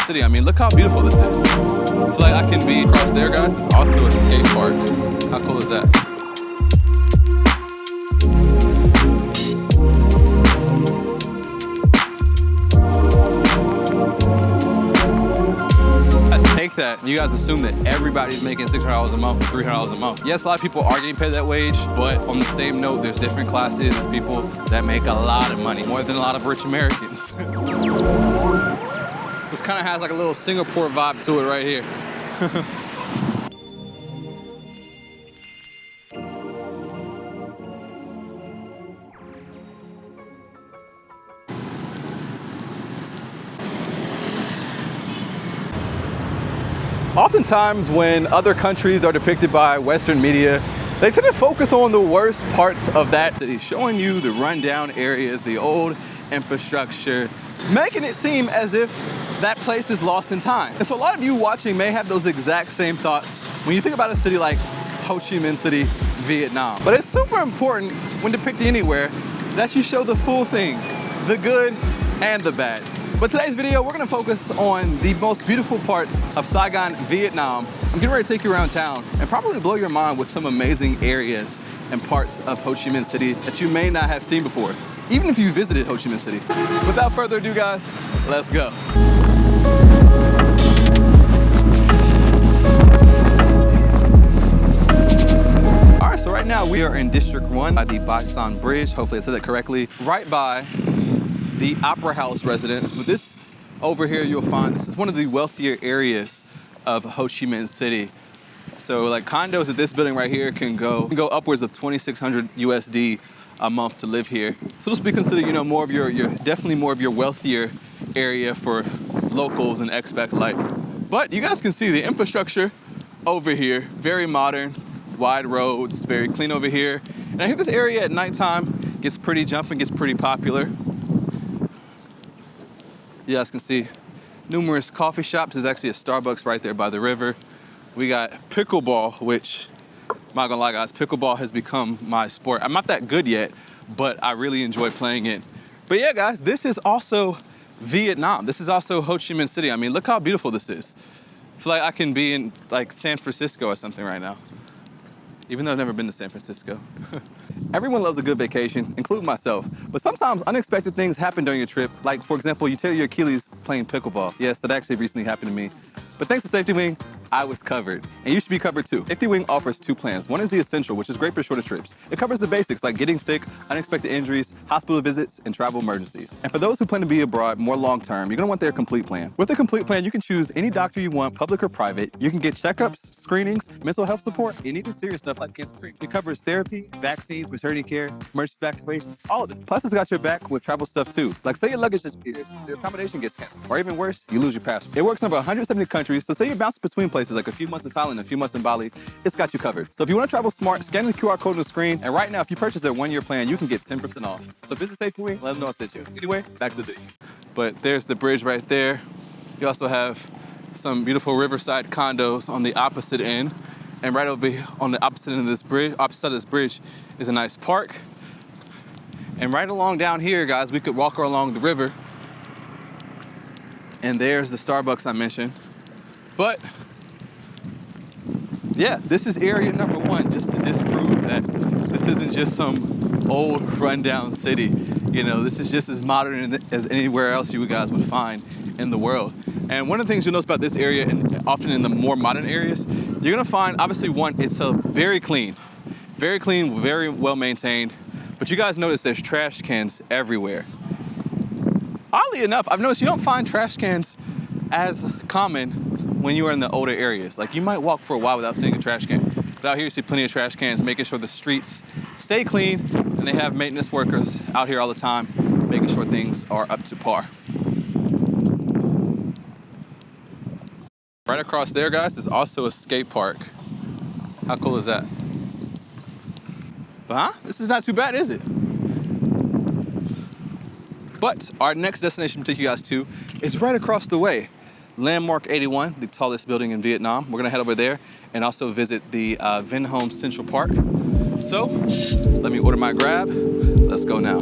City. I mean, look how beautiful this is. I feel like I can be across there, guys. It's also a skate park. How cool is that? Take that and you guys assume that everybody's making $600 a month or $300 a month. Yes, a lot of people are getting paid that wage, but on the same note, there's different classes. There's people that make a lot of money, more than a lot of rich Americans. This kind of has like a little Singapore vibe to it right here. Oftentimes when other countries are depicted by Western media, they tend to focus on the worst parts of that city, showing you the rundown areas, the old infrastructure, making it seem as if that place is lost in time. And so a lot of you watching may have those exact same thoughts when you think about a city like Ho Chi Minh City, Vietnam. But it's super important when depicting anywhere that you show the full thing, the good and the bad. But today's video, we're gonna focus on the most beautiful parts of Saigon, Vietnam. I'm getting ready to take you around town and probably blow your mind with some amazing areas and parts of Ho Chi Minh City that you may not have seen before, even if you visited Ho Chi Minh City. Without further ado, guys, let's go. All right, so right now we are in District 1 by the Bai San Bridge. Hopefully I said that correctly. Right by the Opera House residence. But this over here you'll find, this is one of the wealthier areas of Ho Chi Minh City. So like condos at this building right here can go upwards of 2,600 USD a month to live here. So this will be considered, you know, more of your definitely more of your wealthier area for locals and expats alike. But you guys can see the infrastructure over here, very modern, wide roads, very clean over here. And I think this area at nighttime gets pretty jumping, gets pretty popular. You guys can see numerous coffee shops. There's actually a Starbucks right there by the river. We got pickleball, which, I'm not gonna lie guys, pickleball has become my sport. I'm not that good yet, but I really enjoy playing it. But yeah guys, this is also Vietnam. This is also Ho Chi Minh City. I mean, look how beautiful this is. I feel like I can be in like San Francisco or something right now, even though I've never been to San Francisco. Everyone loves a good vacation, including myself. But sometimes unexpected things happen during your trip. Like, for example, you tear your Achilles playing pickleball. Yes, that actually recently happened to me. But thanks to Safety Wing, I was covered. And you should be covered too. Safety Wing offers two plans. One is the Essential, which is great for shorter trips. It covers the basics like getting sick, unexpected injuries, hospital visits, and travel emergencies. And for those who plan to be abroad more long-term, you're gonna want their Complete plan. With the Complete plan, you can choose any doctor you want, public or private. You can get checkups, screenings, mental health support, and even serious stuff like cancer treatment. It covers therapy, vaccines, maternity care, emergency evacuations, all of it. Plus, it's got your back with travel stuff too. Like say your luggage disappears, your accommodation gets canceled, or even worse, you lose your passport. It works in over 170 countries, so say you're bouncing between places like a few months in Thailand, a few months in Bali, it's got you covered. So if you want to travel smart, scan the QR code on the screen, and right now, if you purchase their one-year plan, you can get 10% off. So visit Safety Wing, let them know I sent you. Anyway, back to the video. But there's the bridge right there. You also have some beautiful riverside condos on the opposite end. And right over on the opposite end of this bridge, opposite side of this bridge, is a nice park. And right along down here, guys, we could walk along the river. And there's the Starbucks I mentioned. But yeah, this is area number one, just to disprove that this isn't just some old rundown city. You know, this is just as modern as anywhere else you guys would find in the world. And one of the things you'll notice about this area, and often in the more modern areas, you're gonna find, obviously one, it's very clean, very well maintained. But you guys notice there's trash cans everywhere. Oddly enough, I've noticed you don't find trash cans as common when you are in the older areas. Like you might walk for a while without seeing a trash can. But out here you see plenty of trash cans, making sure the streets stay clean, and they have maintenance workers out here all the time, making sure things are up to par. Right across there, guys, is also a skate park. How cool is that? But this is not too bad, is it? But our next destination to take you guys to is right across the way. Landmark 81, the tallest building in Vietnam. We're gonna head over there and also visit the Vinh Hommes Central Park. So, let me order my grab. Let's go now.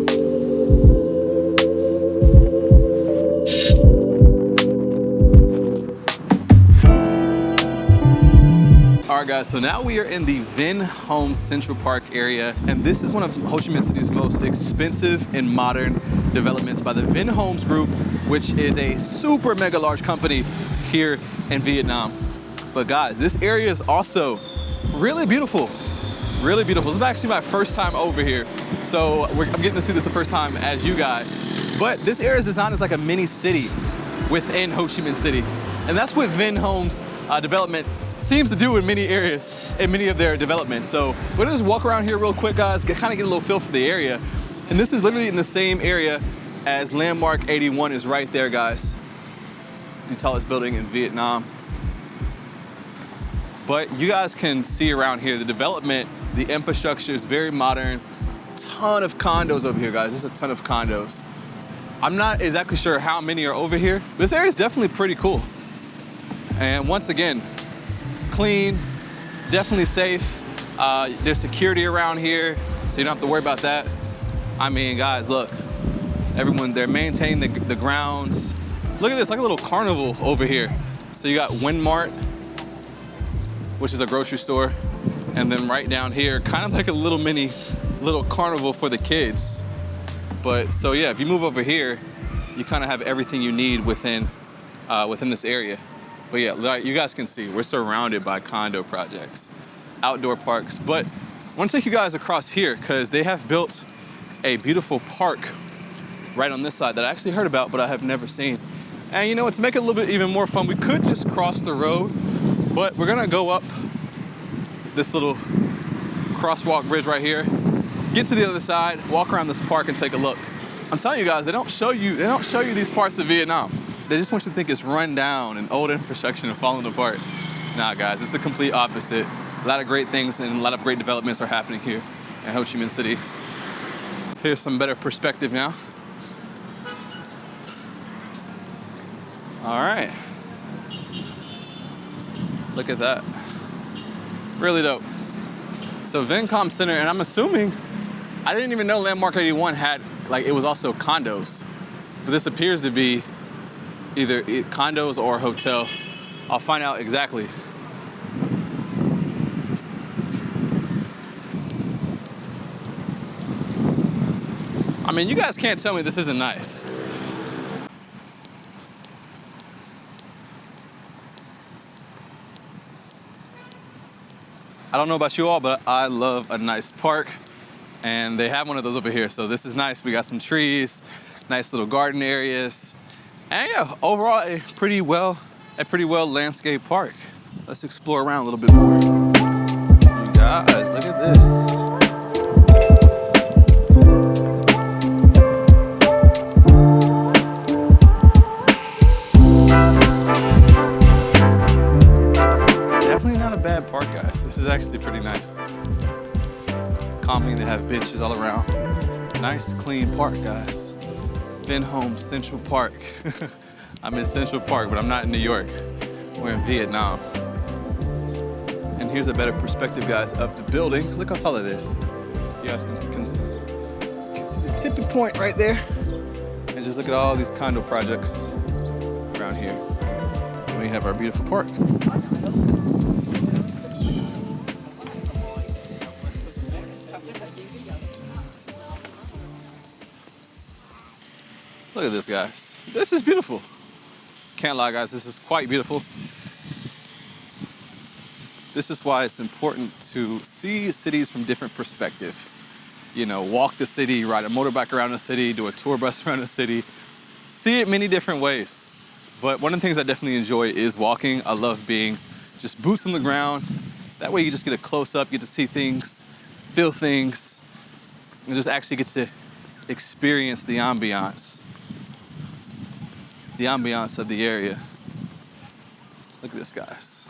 guys, so now we are in the Vinh Homes Central Park area, and this is one of Ho Chi Minh City's most expensive and modern developments by the Vinh Homes Group, which is a super mega large company here in Vietnam. But guys, this area is also really beautiful, really beautiful. This is actually my first time over here, so I'm getting to see this the first time as you guys. But this area is designed as like a mini city within Ho Chi Minh City. And that's what Vinh Homes development seems to do in many areas, in many of their developments. So we're gonna just walk around here real quick, guys, kind of get a little feel for the area. And this is literally in the same area as Landmark 81 is right there, guys. The tallest building in Vietnam. But you guys can see around here, the development, the infrastructure is very modern. Ton of condos over here, guys. There's a ton of condos. I'm not exactly sure how many are over here, but this area is definitely pretty cool. And once again, clean, definitely safe. There's security around here, so you don't have to worry about that. I mean, guys, look, everyone, they're maintaining the grounds. Look at this, like a little carnival over here. So you got Winmart, which is a grocery store. And then right down here, kind of like a little carnival for the kids. But so yeah, if you move over here, you kind of have everything you need within this area. But yeah, like you guys can see, we're surrounded by condo projects, outdoor parks. But I want to take you guys across here because they have built a beautiful park right on this side that I actually heard about, but I have never seen. And you know what, to make it a little bit even more fun, we could just cross the road, but we're gonna go up this little crosswalk bridge right here, get to the other side, walk around this park and take a look. I'm telling you guys, they don't show you these parts of Vietnam. They just want you to think it's run down and old infrastructure and falling apart. Nah, guys, it's the complete opposite. A lot of great things and a lot of great developments are happening here in Ho Chi Minh City. Here's some better perspective now. All right. Look at that. Really dope. So Vincom Center, and I'm assuming, I didn't even know Landmark 81 had, like, it was also condos. But this appears to be either condos or hotel. I'll find out exactly. I mean, you guys can't tell me this isn't nice. I don't know about you all, but I love a nice park, and they have one of those over here. So this is nice. We got some trees, nice little garden areas, and yeah, overall a pretty well landscaped park. Let's explore around a little bit more. You guys, look at this. Park, guys. This is actually pretty nice. Calming, they have benches all around. Nice, clean park, guys. Vinh Homes Central Park. I'm in Central Park, but I'm not in New York. We're in Vietnam. And here's a better perspective, guys, of the building. Look how tall it is. You guys can see the tipping point right there. And just look at all these condo projects around here. And we have our beautiful park. Look at this, guys. This is beautiful. Can't lie, guys, this is quite beautiful. This is why it's important to see cities from different perspectives. You know, walk the city, ride a motorbike around the city, do a tour bus around the city. See it many different ways. But one of the things I definitely enjoy is walking. I love being just boots on the ground. That way you just get a close up, you get to see things, feel things, and just actually get to experience the ambiance of the area. Look at this, guys.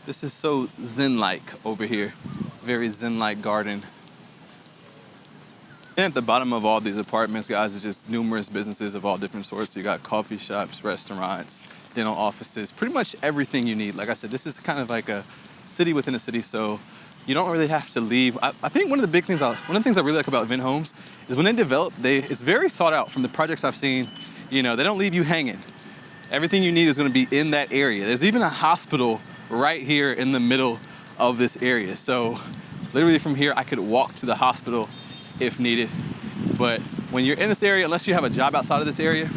This is so zen-like over here. Very zen-like garden. And at the bottom of all these apartments, guys, is just numerous businesses of all different sorts. So you got coffee shops, restaurants, dental offices, pretty much everything you need. Like I said, this is kind of like a city within a city, so you don't really have to leave. I think one of the things I really like about Vinh Homes is when they develop, it's very thought out from the projects I've seen. You know, they don't leave you hanging. Everything you need is gonna be in that area. There's even a hospital right here in the middle of this area. So literally from here, I could walk to the hospital if needed. But when you're in this area, unless you have a job outside of this area,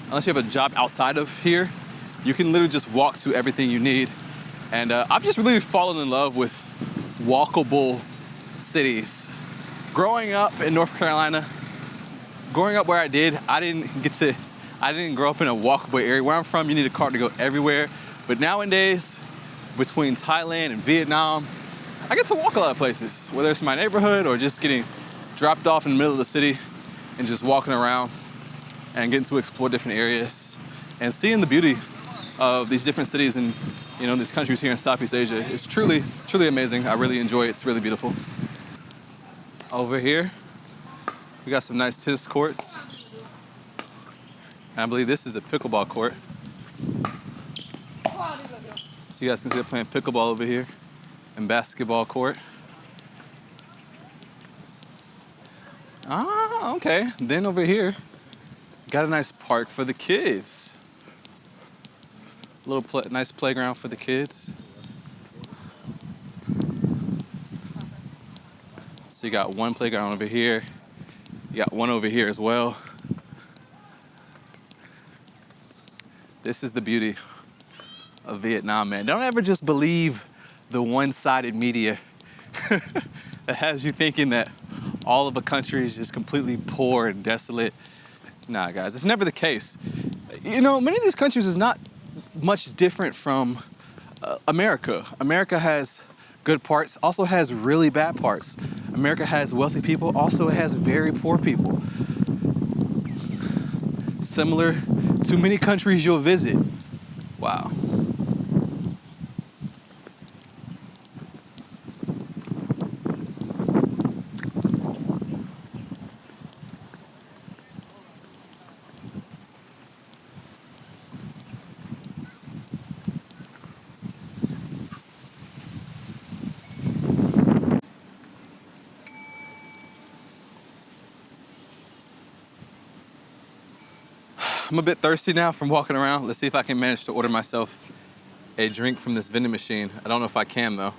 unless you have a job outside of here, you can literally just walk to everything you need. And I've just really fallen in love with walkable cities. Growing up in North Carolina, growing up where I did, I didn't grow up in a walkable area. Where I'm from, you need a car to go everywhere. But nowadays, between Thailand and Vietnam, I get to walk a lot of places, whether it's in my neighborhood or just getting dropped off in the middle of the city and just walking around and getting to explore different areas and seeing the beauty of these different cities and these countries here in Southeast Asia. It's truly, truly amazing. I really enjoy it. It's really beautiful. Over here, we got some nice tennis courts. And I believe this is a pickleball court. So you guys can see they're playing pickleball over here and basketball court. Ah, okay. Then over here, got a nice park for the kids. A little nice playground for the kids. So you got one playground over here. You got one over here as well. This is the beauty of Vietnam, man. Don't ever just believe the one-sided media that has you thinking that all of the country is just completely poor and desolate. Nah, guys, it's never the case. Many of these countries is not much different from America. America has good parts, also has really bad parts. America has wealthy people, also it has very poor people. Similar to many countries you'll visit. Wow. I'm a bit thirsty now from walking around. Let's see if I can manage to order myself a drink from this vending machine. I don't know if I can though.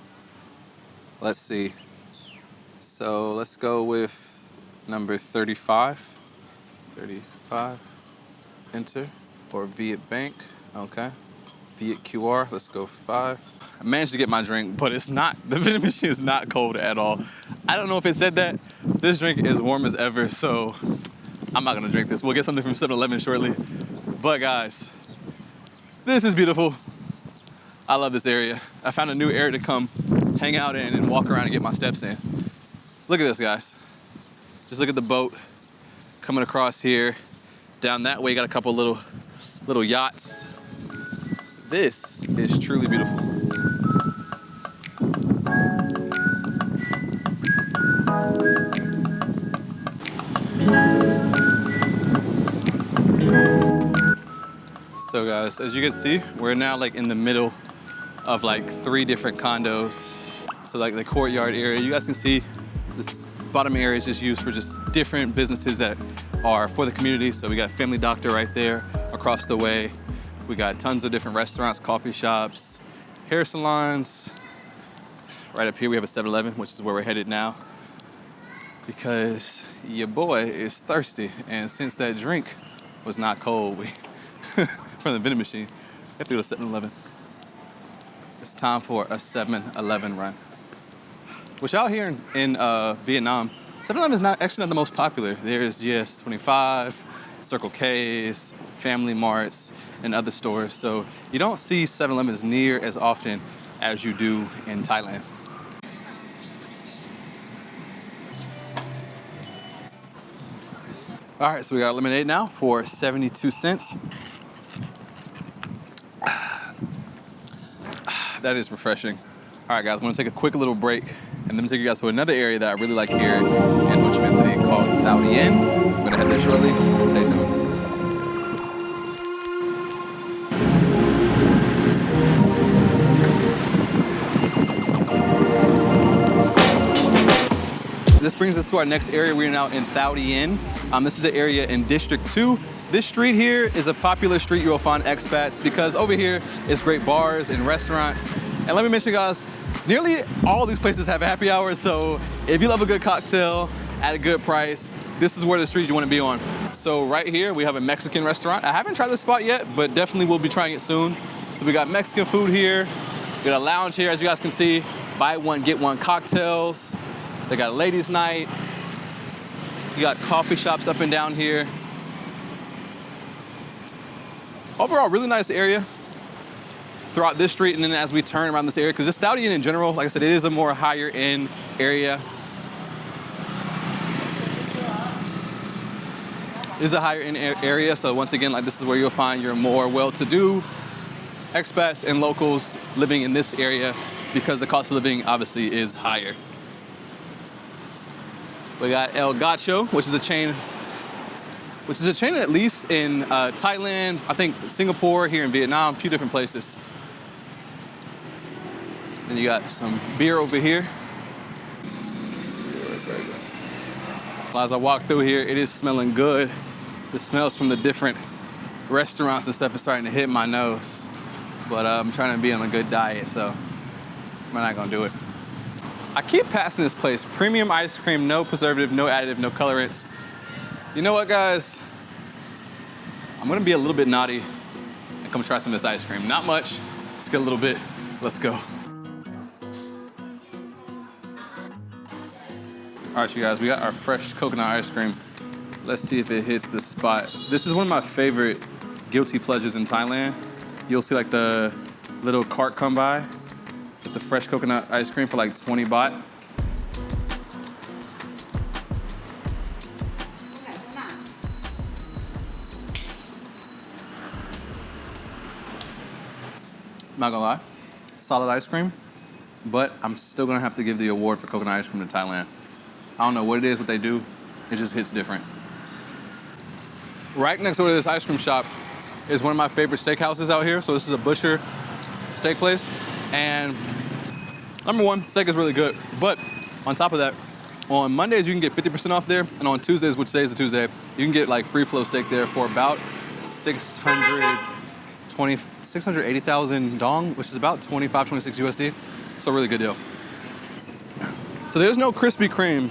Let's see. So let's go with number 35. 35, enter, or Viet Bank, okay. Viet QR, let's go 5. I managed to get my drink, but it's not, the vending machine is not cold at all. I don't know if it said that. This drink is warm as ever, so I'm not gonna drink this. We'll get something from 7-Eleven shortly. But guys, this is beautiful. I love this area. I found a new area to come hang out in and walk around and get my steps in. Look at this, guys. Just look at the boat coming across here. Down that way, you got a couple little yachts. This is truly beautiful. So guys, as you can see, we're now like in the middle of like 3 different condos. So like the courtyard area, you guys can see this bottom area is just used for just different businesses that are for the community. So we got Family Doctor right there across the way. We got tons of different restaurants, coffee shops, hair salons. Right up here we have a 7-Eleven, which is where we're headed now, because your boy is thirsty. And since that drink was not cold, we from the vending machine, we have to go to 7-Eleven. It's time for a 7-Eleven run. Which out here in Vietnam, 7-Eleven is actually not the most popular. There's GS25, Circle K's, Family Marts, and other stores. So you don't see 7-Elevens near as often as you do in Thailand. All right, so we got lemonade now for 72 cents. That is refreshing. All right, guys, I'm gonna take a quick little break and then take you guys to another area that I really like here in Ho Chi Minh City called Thao Dien. I'm gonna head there shortly. Stay tuned. This brings us to our next area. We're now in Thao Dien. This is the area in District 2. This street here is a popular street you will find expats because over here is great bars and restaurants. And let me mention, guys, nearly all these places have happy hours, so if you love a good cocktail at a good price, this is where the street you want to be on. So right here, we have a Mexican restaurant. I haven't tried this spot yet, but definitely will be trying it soon. So we got Mexican food here. We got a lounge here, as you guys can see. Buy one, get one cocktails. They got a ladies' night. You got coffee shops up and down here. Overall, really nice area throughout this street, and then as we turn around this area, because just Stoudian in general, like I said, it is a more higher end area. This is a higher end area, so once again, like this is where you'll find your more well-to-do expats and locals living in this area because the cost of living obviously is higher. We got El Gacho, which is a chain at least in Thailand, I think Singapore, here in Vietnam, a few different places. Then you got some beer over here. As I walk through here, it is smelling good. The smells from the different restaurants and stuff is starting to hit my nose. But I'm trying to be on a good diet, so we're not gonna do it. I keep passing this place. Premium ice cream, no preservative, no additive, no colorants. You know what, guys? I'm gonna be a little bit naughty and come try some of this ice cream. Not much, just get a little bit. Let's go. All right, you guys, we got our fresh coconut ice cream. Let's see if it hits the spot. This is one of my favorite guilty pleasures in Thailand. You'll see like the little cart come by with the fresh coconut ice cream for like 20 baht. Not gonna lie, solid ice cream, but I'm still gonna have to give the award for coconut ice cream to Thailand. I don't know what it is, what they do, it just hits different. Right next door to this ice cream shop is one of my favorite steakhouses out here. So this is a butcher steak place. And number one, steak is really good. But on top of that, on Mondays, you can get 50% off there. And on Tuesdays, which today is a Tuesday, you can get like free flow steak there for about 680,000 dong, which is about 25, 26 USD. So really good deal. So there's no Krispy Kreme.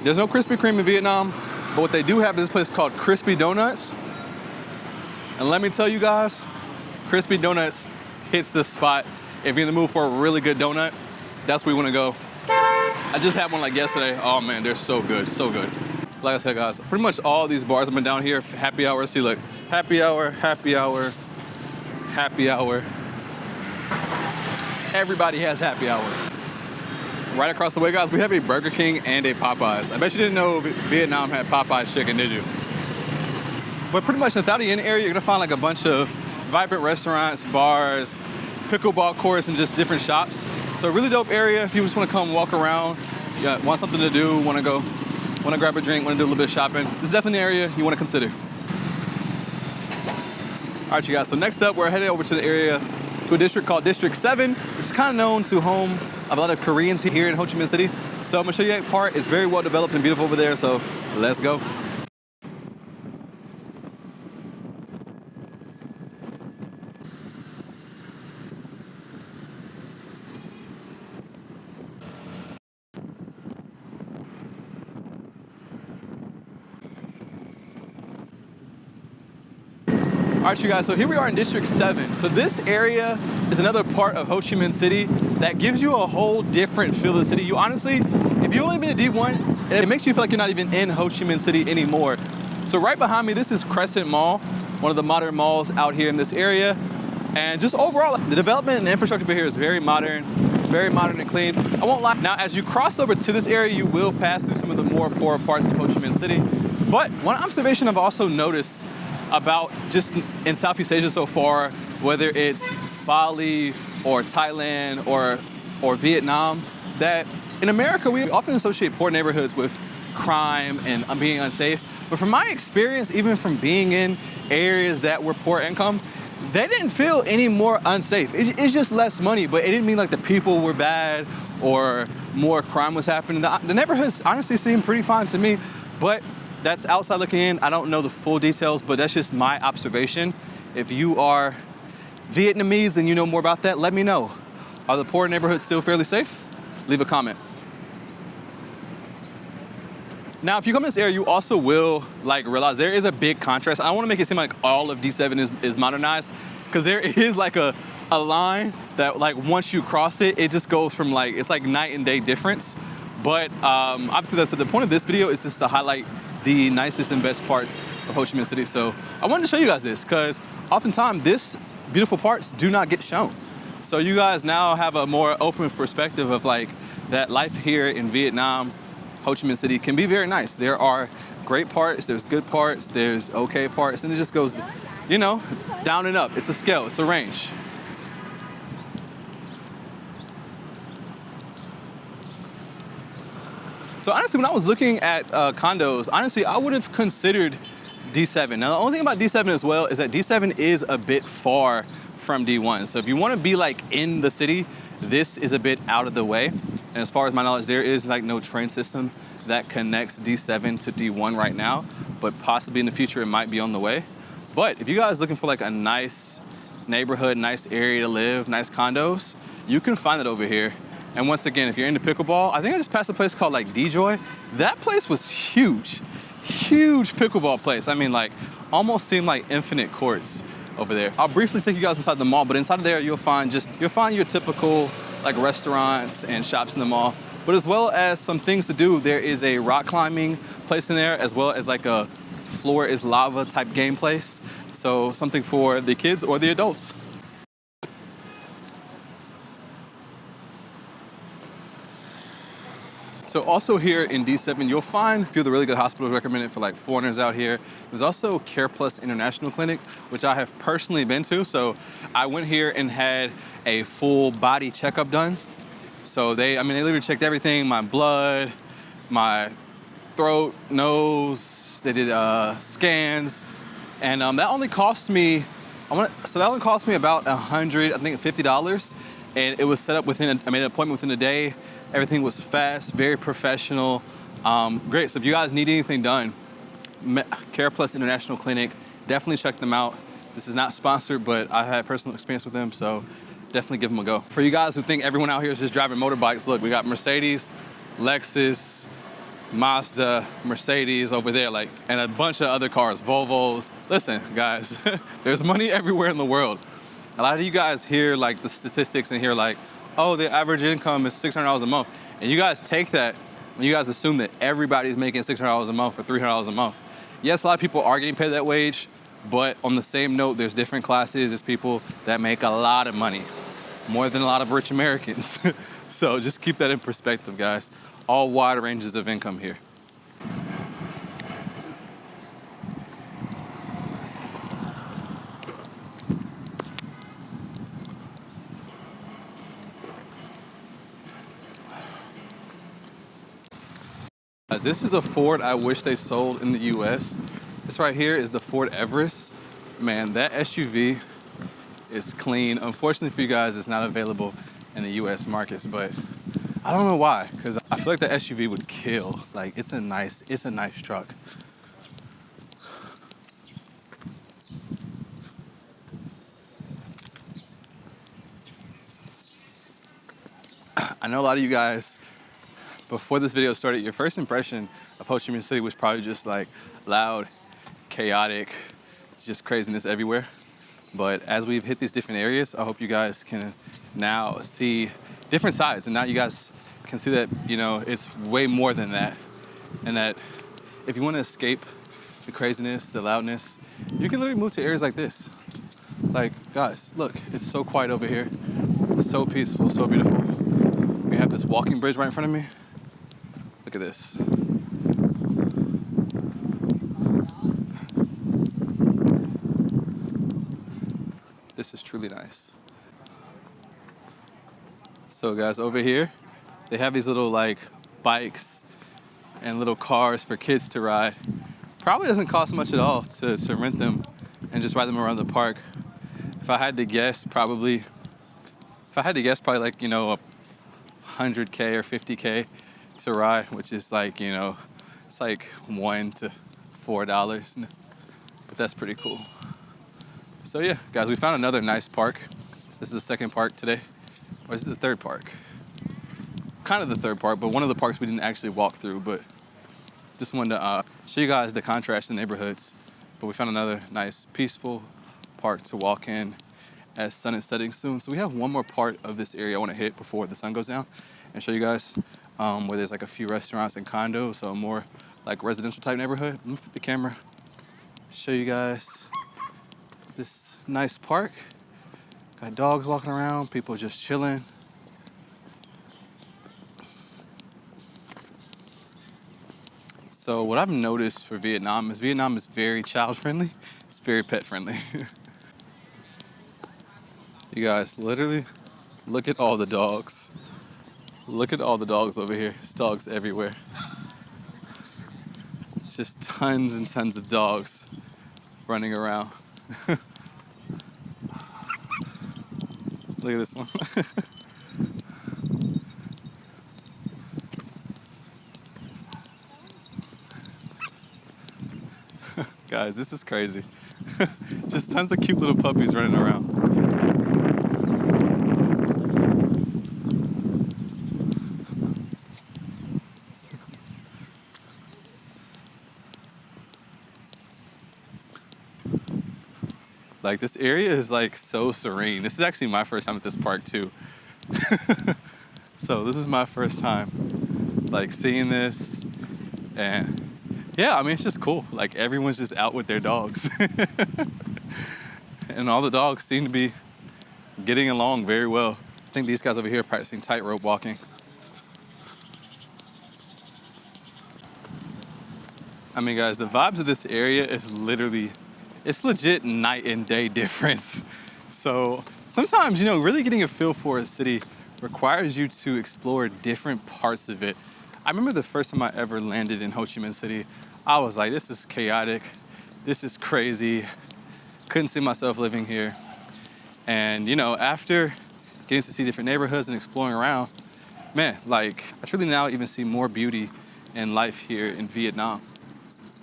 There's no Krispy Kreme in Vietnam, but what they do have is this place called Crispy Donuts. And let me tell you guys, Crispy Donuts hits the spot. If you're in the mood for a really good donut, that's where you want to go. I just had one like yesterday. Oh man, they're so good, so good. Like I said, guys, pretty much all these bars have been down here. Happy hour, see, look, happy hour, happy hour, happy hour. Everybody has happy hour. Right across the way, guys, we have a Burger King and a Popeyes. I bet you didn't know Vietnam had Popeyes chicken, did you? But pretty much in the Thao Dien area, you're gonna find like a bunch of vibrant restaurants, bars, pickleball courts, and just different shops. So a really dope area if you just wanna come walk around, you want something to do, wanna grab a drink, wanna do a little bit of shopping. This is definitely an area you wanna consider. All right, you guys, so next up, we're headed over to the area, to a district called District 7, which is kind of known to home of a lot of Koreans here in Ho Chi Minh City. So I'm gonna show you that part. It's very well developed and beautiful over there, so let's go. All right, you guys, so here we are in District 7. So this area is another part of Ho Chi Minh City that gives you a whole different feel of the city. You honestly, if you've only been to D1, it makes you feel like you're not even in Ho Chi Minh City anymore. So right behind me, this is Crescent Mall, one of the modern malls out here in this area. And just overall, the development and infrastructure here is very modern and clean. I won't lie. Now, as you cross over to this area, you will pass through some of the more poorer parts of Ho Chi Minh City. But one observation I've also noticed about just in Southeast Asia so far, whether it's Bali or Thailand or Vietnam, that in America, we often associate poor neighborhoods with crime and being unsafe. But from my experience, even from being in areas that were poor income, they didn't feel any more unsafe. It's just less money, but it didn't mean like the people were bad or more crime was happening. The neighborhoods honestly seemed pretty fine to me, but that's outside looking in. I don't know the full details, but that's just my observation. If you are Vietnamese and you know more about that, let me know. Are the poor neighborhoods still fairly safe? Leave a comment. Now, if you come to this area, you also will like realize there is a big contrast. I don't want to make it seem like all of D7 is modernized, because there is like a line that like once you cross it, it just goes from like, it's like night and day difference. But obviously that's the point of this video, is just to highlight the nicest and best parts of Ho Chi Minh City. So I wanted to show you guys this, because oftentimes this beautiful parts do not get shown. So you guys now have a more open perspective of like that life here in Vietnam, Ho Chi Minh City can be very nice. There are great parts, there's good parts, there's okay parts, and it just goes, you know, down and up. It's a scale, it's a range. So honestly, when I was looking at condos, honestly, I would have considered D7. Now, the only thing about D7 as well is that D7 is a bit far from D1. So if you want to be like in the city, this is a bit out of the way. And as far as my knowledge, there is like no train system that connects D7 to D1 right now, but possibly in the future it might be on the way. But if you guys are looking for like a nice neighborhood, nice area to live, nice condos, you can find it over here. And once again, if you're into pickleball, I think I just passed a place called like D-Joy. That place was huge, huge pickleball place. I mean, like almost seemed like infinite courts over there. I'll briefly take you guys inside the mall, but inside of there you'll find your typical like restaurants and shops in the mall, but as well as some things to do. There is a rock climbing place in there, as well as like a floor is lava type game place. So something for the kids or the adults. So also here in D7, you'll find a few of the really good hospitals recommended for like foreigners out here. There's also Care Plus International Clinic, which I have personally been to. So I went here and had a full body checkup done. So they literally checked everything, my blood, my throat, nose, they did scans. And that only cost me, about $150. And it was set up I made an appointment within a day. Everything was fast, very professional, great. So if you guys need anything done, Care Plus International Clinic, definitely check them out. This is not sponsored, but I had personal experience with them, so definitely give them a go. For you guys who think everyone out here is just driving motorbikes, look, we got Mercedes, Lexus, Mazda, Mercedes over there, like, and a bunch of other cars, Volvos. Listen, guys, there's money everywhere in the world. A lot of you guys hear like the statistics and hear like, oh, the average income is $600 a month. And you guys take that and you guys assume that everybody's making $600 a month or $300 a month. Yes, a lot of people are getting paid that wage, but on the same note, there's different classes. There's people that make a lot of money, more than a lot of rich Americans. So just keep that in perspective, guys. All wide ranges of income here. This is a Ford I wish they sold in the US. This right here is the Ford Everest. Man, that SUV is clean. Unfortunately for you guys, it's not available in the US markets, but I don't know why, because I feel like the SUV would kill. Like, it's a nice truck. I know a lot of you guys, before this video started, your first impression of Ho Chi Minh City was probably just like loud, chaotic, just craziness everywhere. But as we've hit these different areas, I hope you guys can now see different sides. And now you guys can see that, you know, it's way more than that. And that if you want to escape the craziness, the loudness, you can literally move to areas like this. Like, guys, look, it's so quiet over here. It's so peaceful, so beautiful. We have this walking bridge right in front of me. Look at this. This is truly nice. So guys, over here, they have these little like bikes and little cars for kids to ride. Probably doesn't cost much at all to rent them and just ride them around the park. If I had to guess, probably like, you know, 100K or 50K to ride, which is like, you know, it's like $1 to $4, but that's pretty cool. So yeah, guys, we found another nice park. This is the second park today, or is it the third park? Kind of the third park, but one of the parks we didn't actually walk through, but just wanted to show you guys the contrast in neighborhoods. But we found another nice, peaceful park to walk in as sun is setting soon. So we have one more part of this area I want to hit before the sun goes down and show you guys where there's like a few restaurants and condos, so a more like residential type neighborhood. Let me flip the camera, show you guys this nice park. Got dogs walking around, people just chilling. So what I've noticed for Vietnam is very child friendly. It's very pet friendly. You guys, literally, look at all the dogs. Look at all the dogs over here. There's dogs everywhere. Just tons and tons of dogs running around. Look at this one. Guys, this is crazy. Just tons of cute little puppies running around. Like, this area is like so serene. This is actually my first time at this park too. So this is my first time like seeing this, and yeah, I mean, it's just cool. Like, everyone's just out with their dogs. And all the dogs seem to be getting along very well. I think these guys over here are practicing tightrope walking. I mean, guys, the vibes of this area is literally, it's legit night and day difference. So sometimes, you know, really getting a feel for a city requires you to explore different parts of it. I remember the first time I ever landed in Ho Chi Minh City, I was like, this is chaotic, this is crazy, couldn't see myself living here. And you know, after getting to see different neighborhoods and exploring around, man, like, I truly now even see more beauty in life here in Vietnam.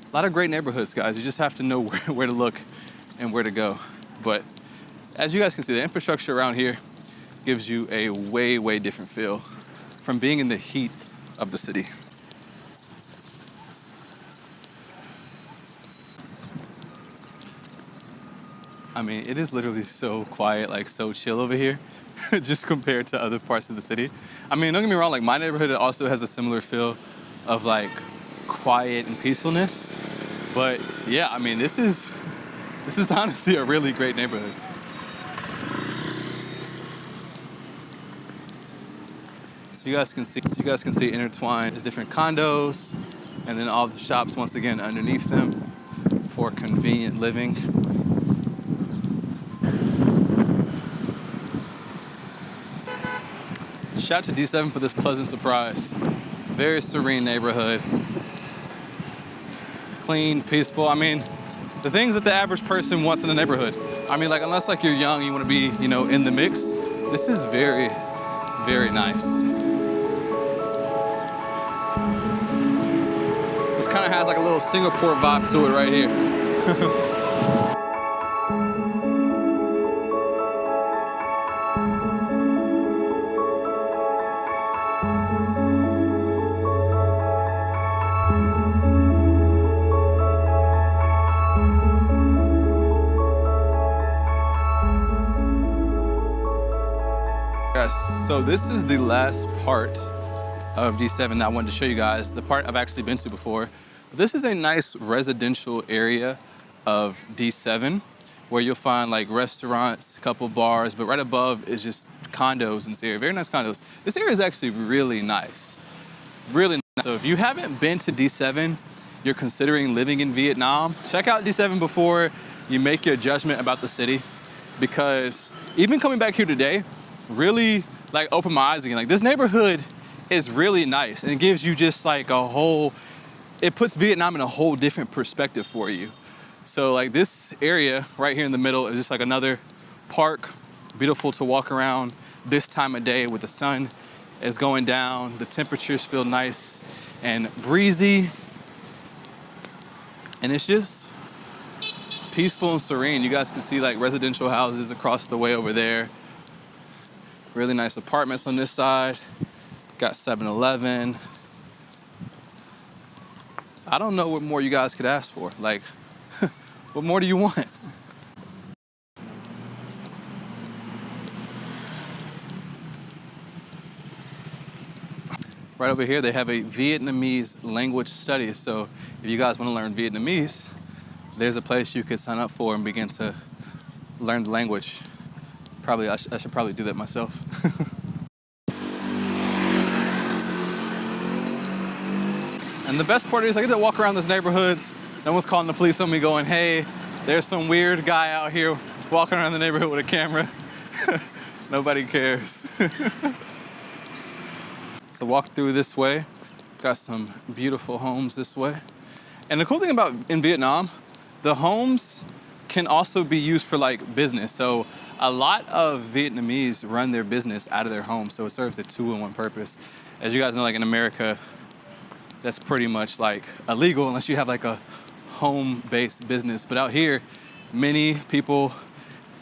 A lot of great neighborhoods, guys. You just have to know where to look and where to go. But as you guys can see, the infrastructure around here gives you a way different feel from being in the heat of the city. I mean, it is literally so quiet, like so chill over here, just compared to other parts of the city. I mean, don't get me wrong, like my neighborhood also has a similar feel of like quiet and peacefulness. But yeah, I mean, this is honestly a really great neighborhood. So you guys can see intertwined. There's different condos, and then all the shops once again underneath them for convenient living. Shout out to D7 for this pleasant surprise. Very serene neighborhood. Clean, peaceful. I mean, the things that the average person wants in a neighborhood. I mean, like, unless like you're young, you want to be, you know, in the mix. This is very nice. This kind of has like a little Singapore vibe to it right here. Yes, so this is the last part of D7 that I wanted to show you guys, the part I've actually been to before. This is a nice residential area of D7 where you'll find like restaurants, a couple bars, but right above is just condos in this area, very nice condos. This area is actually really nice, really nice. So if you haven't been to D7, you're considering living in Vietnam, check out D7 before you make your judgment about the city, because even coming back here today, really like opened my eyes again. Like, this neighborhood is really nice, and it gives you just like a whole, it puts Vietnam in a whole different perspective for you. So like this area right here in the middle is just like another park, beautiful to walk around this time of day with the sun is going down, the temperatures feel nice and breezy. And it's just peaceful and serene. You guys can see like residential houses across the way over there. Really nice apartments on this side. Got 7-Eleven. I don't know what more you guys could ask for. Like, what more do you want? Right over here, they have a Vietnamese language studies. So if you guys want to learn Vietnamese, there's a place you could sign up for and begin to learn the language. Probably, I should probably do that myself. And the best part is I get to walk around these neighborhoods. No one's calling the police on me going, hey, there's some weird guy out here walking around the neighborhood with a camera. Nobody cares. So walk through this way. Got some beautiful homes this way. And the cool thing about in Vietnam, the homes can also be used for like business. So a lot of Vietnamese run their business out of their home. So it serves a two-in-one purpose. As you guys know, like in America, that's pretty much like illegal unless you have like a home-based business. But out here, many people,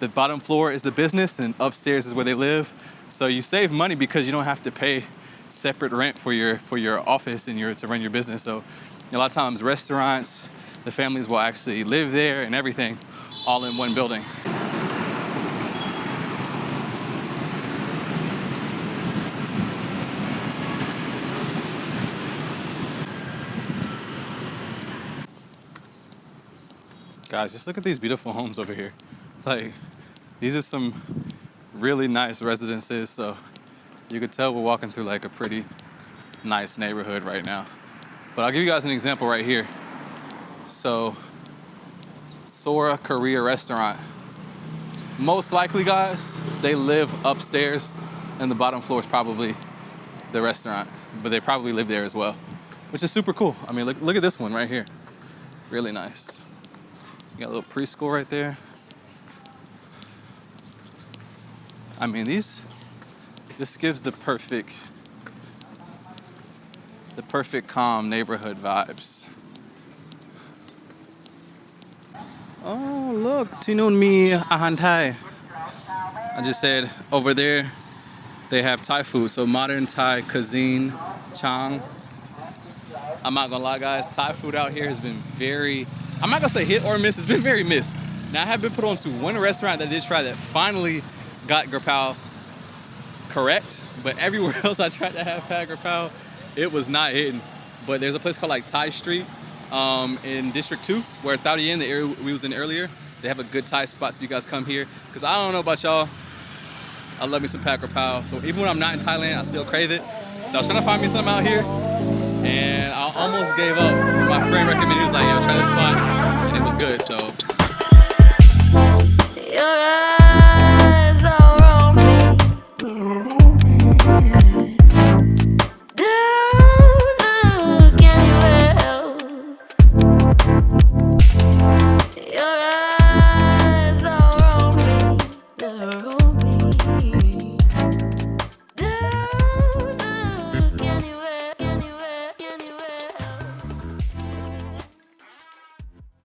the bottom floor is the business and upstairs is where they live. So you save money because you don't have to pay separate rent for your office and to run your business. So a lot of times restaurants, the families will actually live there and everything all in one building. Guys, just look at these beautiful homes over here. Like, these are some really nice residences. So you could tell we're walking through like a pretty nice neighborhood right now. But I'll give you guys an example right here. So, Sora Korea restaurant. Most likely, guys, they live upstairs and the bottom floor is probably the restaurant, but they probably live there as well, which is super cool. I mean, look at this one right here. Really nice. You got a little preschool right there. I mean, this gives the perfect calm neighborhood vibes. Oh, look, Tinun Mi Ahan Thai. I just said over there they have Thai food, so modern Thai cuisine, Chang. I'm not gonna lie, guys, Thai food out here has been very, I'm not gonna say hit or miss, it's been very missed. Now, I have been put on to one restaurant that I did try that finally got grapao correct, but everywhere else I tried to have pad grapao, it was not hitting. But there's a place called like Thai Street in District 2, where Thao Dien, the area we was in earlier, they have a good Thai spot, so you guys come here. Because I don't know about y'all, I love me some pad grapao. So even when I'm not in Thailand, I still crave it. So I was trying to find me something out here, and I almost gave up. My friend recommended, he was like, yo, try this spot, and it was good, so.